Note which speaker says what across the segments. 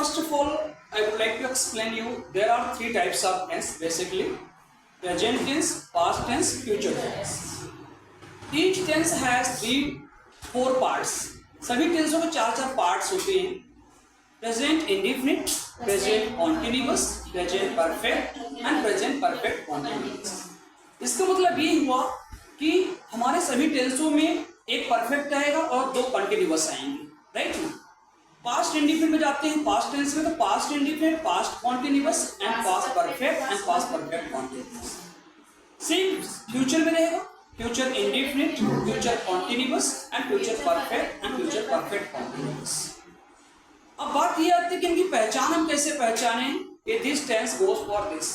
Speaker 1: first of all, I would like to explain you there are three types of tense basically: present tense, past tense, future tense. Each tense has four parts. सभी टेंसों के चार parts होते हैं: present indefinite, present continuous, present perfect and present perfect continuous. इसका मतलब ये हुआ कि हमारे सभी टेंसों में एक परफेक्ट आएगा और दो कॉन्टिन्यूअस आएंगे, राइट। पास्ट इंडेफिनिट में जाते हैं पास्ट टेंस में, तो past indefinite, past continuous and past perfect and past perfect continuous. Same future में रहेगा: future indefinite, future continuous and future perfect and future perfect continuous. अब बात यह आती है कि इनकी पहचान हम कैसे पहचाने कि this tense goes for this.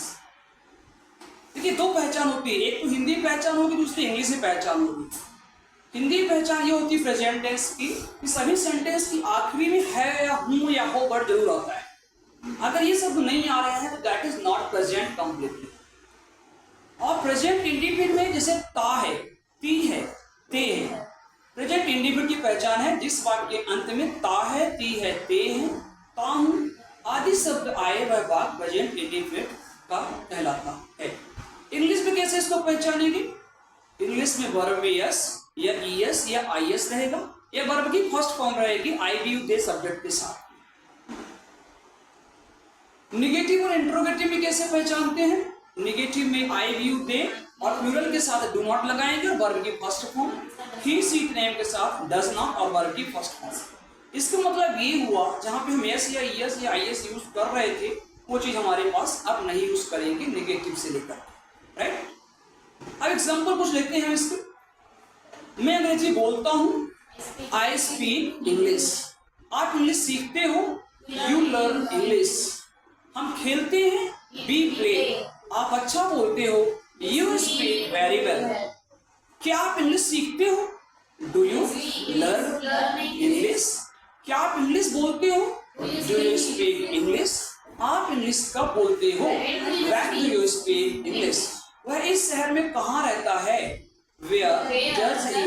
Speaker 1: देखिए, दो पहचान होती है, एक तो हिंदी पहचान होगी, दूसरी इंग्लिश में पहचान होगी। हिंदी पहचान ये होती है प्रेजेंट टेंस की कि सभी सेंटेंस की आखिरी में है या हूं या हो वर्ड जरूर आता है। अगर ये सब नहीं आ रहे हैं तो that is not present completely. और प्रेजेंट इंडेफिनिट में जैसे ता है, ती है, ते है, प्रेजेंट इंडेफिनिट की पहचान है जिस वाक्य के अंत में ता है, ती है, ते है, ता हूं आदि शब्द आए वह वाक्य प्रेजेंट इंडेफिनिट का कहलाता है। इंग्लिश में कैसे इसको पहचानेंगे? इंग्लिश में वर्ब में यस या ईएस या आईएस रहेगा, या वर्ब की फर्स्ट फॉर्म रहेगी आई बी यू दे सब्जेक्ट के साथ। निगेटिव और इंट्रोगेटिव में कैसे पहचानते हैं? निगेटिव में आई बी यू दे और प्लूरल के साथ डू नॉट लगाएंगे और वर्ब की फर्स्ट फॉर्म, ही सी नेम के साथ डज नॉट और वर्ब की फर्स्ट फॉर्म। इसका मतलब ये हुआ जहां पे हम एस या ईएस या आईएस यूज कर रहे थे वो चीज हमारे पास अब नहीं यूज करेंगे निगेटिव से लेकर, राइट। अब एग्जाम्पल कुछ लेते हैं इसके। मैं अंग्रेजी बोलता हूँ, आई स्पीक इंग्लिश। आप इंग्लिश सीखते हो, यू लर्न इंग्लिश। हम खेलते हैं, वी प्ले। आप अच्छा बोलते हो, यू स्पीक वेरी वेल। क्या आप इंग्लिश सीखते हो? Do you learn English? क्या आप इंग्लिश बोलते हो? Do you speak English? आप इंग्लिश कब बोलते हो? When do you speak English? वह इस शहर में कहाँ रहता है? Where does he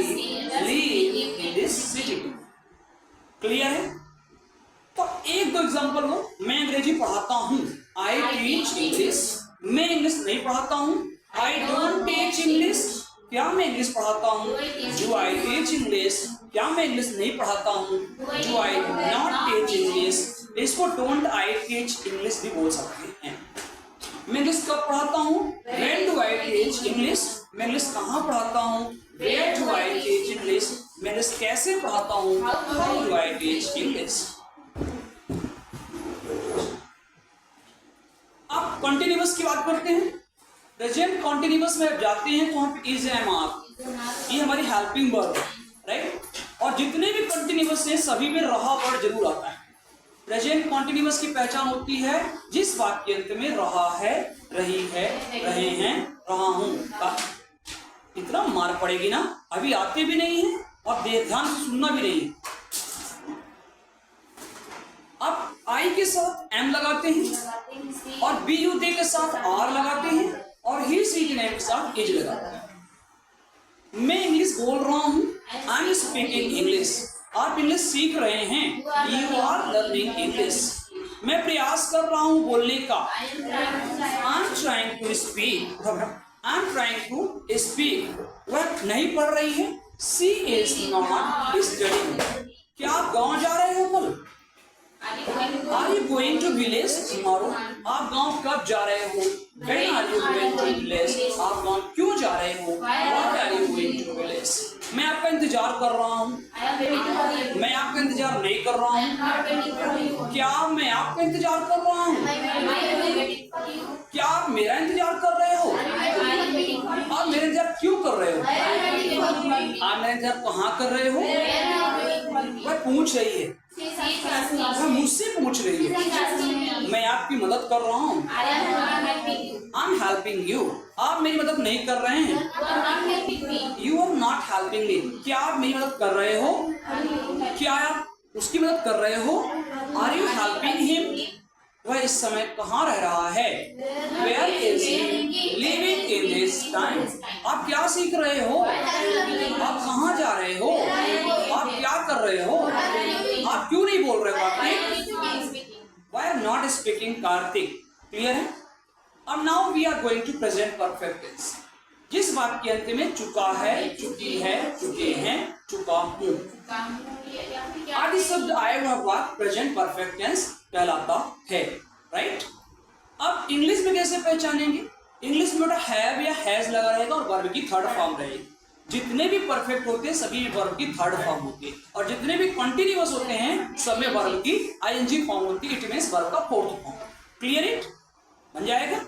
Speaker 1: live in this city? Clear है? तो एक दो एग्जाम्पल लो। मैं अंग्रेजी पढ़ाता हूँ, आई टीच इंग्लिश। मैं इंग्लिश नहीं पढ़ाता हूँ, आई डोंट टीच इंग्लिश। क्या मैं इंग्लिश पढ़ाता हूँ? Do I teach English? क्या मैं इंग्लिश नहीं पढ़ाता हूँ? Do I not teach English? इसको डोंट आई टीच इंग्लिश भी बोल सकते हैं। मैं इंग्लिश कब पढ़ाता हूँ? When do I teach English? मैं इंग्लिश कहाँ पढ़ाता हूँ? Where do I teach English? मैं इंग्लिश कैसे पढ़ाता हूँ? How do I teach English? अब कॉन्टिन्यूअस की बात करते हैं। प्रेजेंट कॉन्टिन्यूअस में जाते हैं तो वहाँ पे इज एम आर, ये हमारी हेल्पिंग वर्ब, राइट। और जितने भी कॉन्टिन्यूअस हैं सभी में रहा वर्ड जरूर आता है। प्रेजेंट कॉन्टिन्यूअस की पहचान होती है जिस वाक्य अंत में रहा है, रही है, रहे हैं, रहा हूं का। इतना मार पड़ेगी ना, अभी आते भी नहीं है और ध्यान से सुनना भी नहीं है। अब आई के साथ एम लगाते हैं और बी यू दे के साथ आर लगाते हैं और ही सी के नेम के साथ इज लगाते हैं। मैं इंग्लिश बोल रहा हूं, आई एम स्पीकिंग इंग्लिश। आप इंग्लिश सीख रहे हैं, यू आर लर्निंग इंग्लिश। मैं प्रयास कर रहा हूं बोलने का, I am trying to speak. I am trying to speak. वह नहीं पढ़ रही है, शी इज नॉट स्टडीइंग। क्या आप गांव जा रहे हो कल? Are you going to village tomorrow? आप गांव कब जा रहे हो? When are you going to village? आप गांव क्यों जा रहे हो? Why are you going to village? मैं आपका इंतजार कर रहा हूँ, मैं आपका इंतजार नहीं कर रहा हूँ। क्या मैं आपका इंतजार कर रहा हूँ? क्या आप मेरा इंतजार कर रहे हो? आप मेरा इंतजार क्यों कर रहे हो? आप मेरा इंतजार कहाँ कर रहे हो? वह पूछ रही है, वह मुझसे पूछ रही है। मैं आपकी मदद कर रहा हूँ, आई एम हेल्पिंग यू। आप मेरी मदद नहीं कर रहे हैं, you are not helping me. क्या आप मेरी मदद कर रहे हो? क्या आप उसकी मदद कर रहे हो? Are you helping him? वह इस समय कहाँ रह रहा है? Where is he living in this time? आप क्या सीख रहे हो? आप कहाँ जा रहे हो? आप क्या कर रहे हो? आप क्यों नहीं बोल रहे हो? Not speaking Kartik. क्लियर है? अब now we are going to present perfect tense. जिस वाक्य अंत में चुका है, चुकी है, चुके हैं, चुका हूं आदि शब्द आए हुआ वाक्य प्रेजेंट परफेक्ट टेंस कहलाता है। राइट? अब इंग्लिश में कैसे पहचानेंगे? इंग्लिश में हैव या हैज लगा रहेगा और वर्ब की थर्ड फॉर्म रहेगी। जितने भी परफेक्ट होते हैं सभी में वर्ब की थर्ड फॉर्म होती है, और जितने भी कंटिन्यूअस होते हैं सब में वर्ब की आईएनजी फॉर्म होती है। इट मींस वर्ब का फोर्थ फॉर्म। Clear it? बन जाएगा।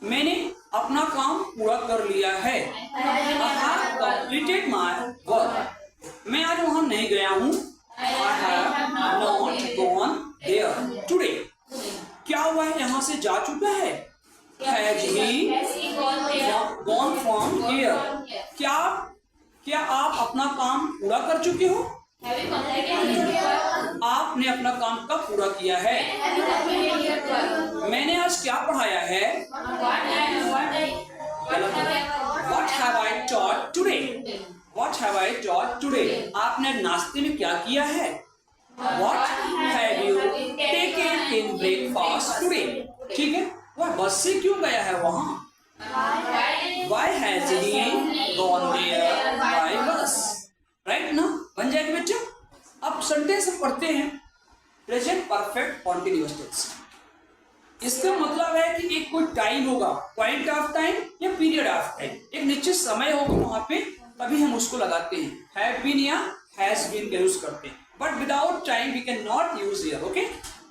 Speaker 1: मैंने अपना काम पूरा कर लिया है। I have completed my work। मैं आज वहां नहीं गया हूँ। I have not gone there today। क्या हुआ है? यहाँ से जा चुका है। Has he gone from here? क्या आप अपना काम पूरा कर चुके हो? आपने अपना काम कब पूरा किया है? मैंने आज क्या पढ़ाया है? What have I taught today? What have I taught today? आपने नाश्ते में क्या किया है? What have you taken in breakfast today? ठीक है? वह बस से क्यों गया है वहां? Why has he gone there by bus? Right ना? बन जाएगा बच्चों। अब सेंटेंस पढ़ते हैं प्रेजेंट परफेक्ट कॉन्टिन्यूअस टेंस। इसका मतलब है कि एक कोई टाइम होगा, पॉइंट ऑफ टाइम या पीरियड ऑफ टाइम, एक निश्चित समय होगा वहां पे, तभी हम उसको लगाते हैं। हैव बीन या हैज बीन का यूज करते हैं, but without time we can not use here. Okay?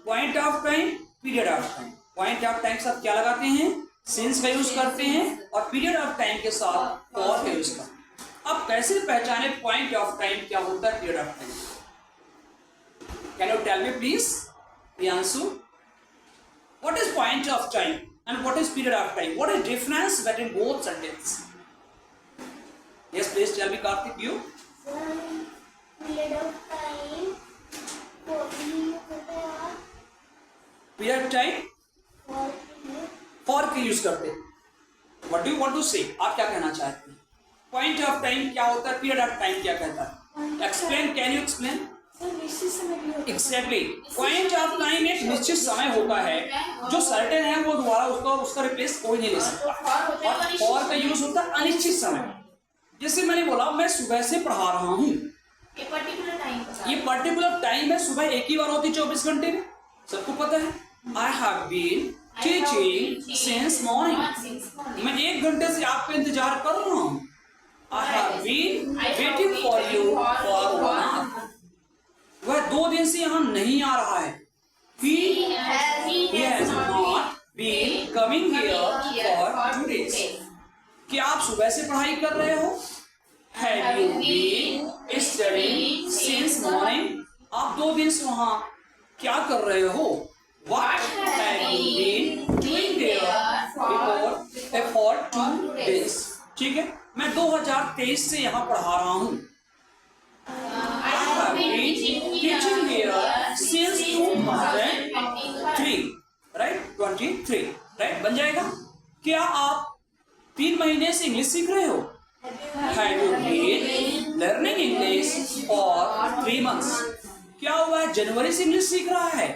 Speaker 1: Point of time, period of time. Point of time के साथ क्या लगाते हैं? सिंस का यूज करते हैं, और पीरियड ऑफ टाइम के साथ फॉर का यूज करते हैं। अब कैसे पहचाने पॉइंट ऑफ टाइम क्या होता है, period of time? Can you tell me please Priyanshu? What is point of time and what is period of time? What is difference between both sentences? Yes, please tell me, Karthik. You?
Speaker 2: Period of time.
Speaker 1: Period of time for के use करते हैं। What do you want to say? आप क्या कहना चाहते हैं? Point of time क्या होता है? Period of time क्या कहता है? Explain. Can you explain? Exactly. Point of time एक निश्चित समय होता है जो सर्टेन है, वो दोबारा उसका रिप्लेस कोई नहीं ले सकता। और फॉर का यूज होता है अनिश्चित समय। जैसे मैंने बोला मैं सुबह से पढ़ा रहा हूँ, ये पर्टिकुलर टाइम है। सुबह एक ही बार होती 24 घंटे में, सबको पता है। I have been teaching since morning. मैं 1 घंटे से आपका इंतजार कर रहा हूँ। I have been waiting for you for 1 hour। वह 2 दिन से यहाँ नहीं आ रहा है। He has not been coming here for 2 days। क्या आप सुबह से पढ़ाई कर रहे हो? Have you been studying since morning? आप 2 दिन से वहाँ क्या कर रहे हो? What have you been doing there for 2 days? ठीक है? मैं 2023 से यहाँ पढ़ा रहा हूँ। I have been teaching here since 2003, right? 23, right? बन जाएगा। क्या आप 3 महीने से इंग्लिश सीख रहे हो? Have you been learning English for 3 months? क्या हुआ है? जनवरी से इंग्लिश सीख रहा है।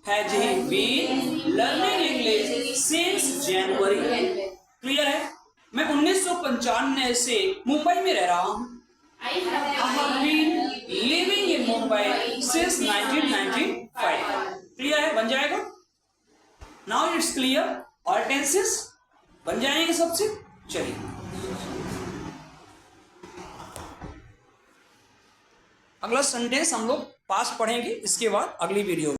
Speaker 1: Has he been learning English since January? Clear है? मैं 1995 से मुंबई में रह रहा हूँ। I have been living in Mumbai since 1995। Clear है? बन जाएगा। Now it's clear। All tenses बन जाएंगे सबसे। चलिए अगला सेंटेंस हम लोग पास्ट पढ़ेंगे, इसके बाद अगली वीडियो।